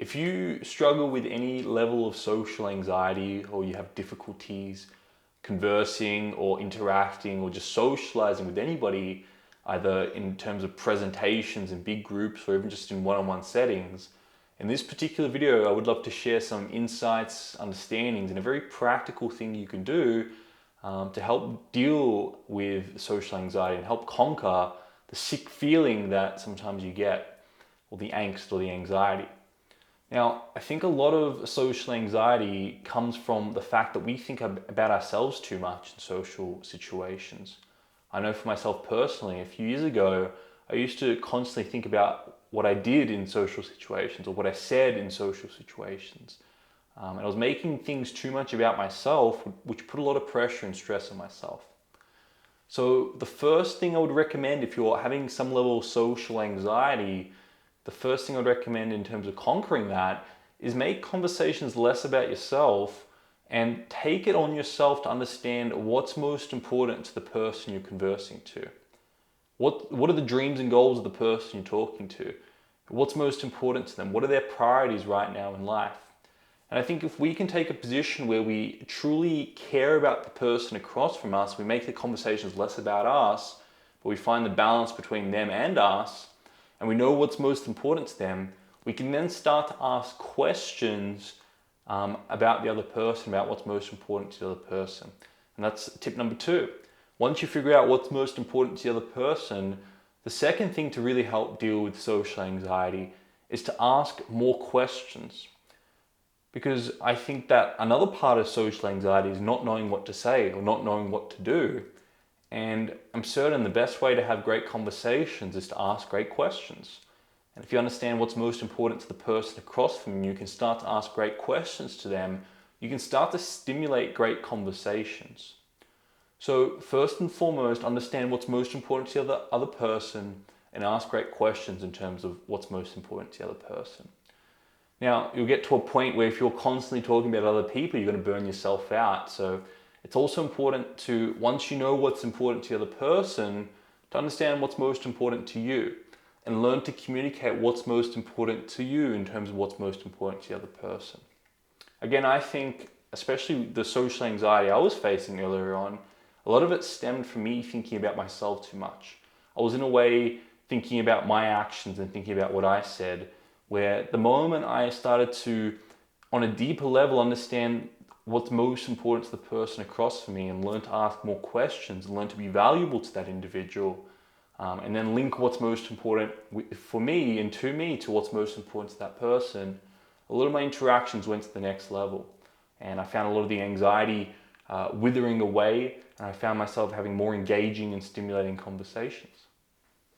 If you struggle with any level of social anxiety, or you have difficulties conversing or interacting or just socializing with anybody, either in terms of presentations in big groups or even just in one-on-one settings, in this particular video, I would love to share some insights, understandings, and a very practical thing you can do to help deal with social anxiety and help conquer the sick feeling that sometimes you get, or the angst or the anxiety. Now, I think a lot of social anxiety comes from the fact that we think about ourselves too much in social situations. I know for myself personally, a few years ago, I used to constantly think about what I did in social situations or what I said in social situations. And I was making things too much about myself, which put a lot of pressure and stress on myself. So the first thing I would recommend if you're having some level of social anxiety, the first thing I'd recommend in terms of conquering that is make conversations less about yourself and take it on yourself to understand what's most important to the person you're conversing to. What are the dreams and goals of the person you're talking to? What's most important to them? What are their priorities right now in life? And I think if we can take a position where we truly care about the person across from us, we make the conversations less about us, but we find the balance between them and us, and we know what's most important to them, we can then start to ask questions about the other person, about what's most important to the other person. And that's tip number 2. Once you figure out what's most important to the other person, the second thing to really help deal with social anxiety is to ask more questions. Because I think that another part of social anxiety is not knowing what to say or not knowing what to do. And I'm certain the best way to have great conversations is to ask great questions. And if you understand what's most important to the person across from you, you can start to ask great questions to them. You can start to stimulate great conversations. So first and foremost, understand what's most important to the other person and ask great questions in terms of what's most important to the other person. Now, you'll get to a point where if you're constantly talking about other people, you're going to burn yourself out. So it's also important to, once you know what's important to the other person, to understand what's most important to you and learn to communicate what's most important to you in terms of what's most important to the other person. Again, I think, especially the social anxiety I was facing earlier on, a lot of it stemmed from me thinking about myself too much. I was in a way thinking about my actions and thinking about what I said, where the moment I started to, on a deeper level, understand what's most important to the person across from me and learn to ask more questions and learn to be valuable to that individual, and then link what's most important for me and to me to what's most important to that person, a lot of my interactions went to the next level. And I found a lot of the anxiety withering away, and I found myself having more engaging and stimulating conversations.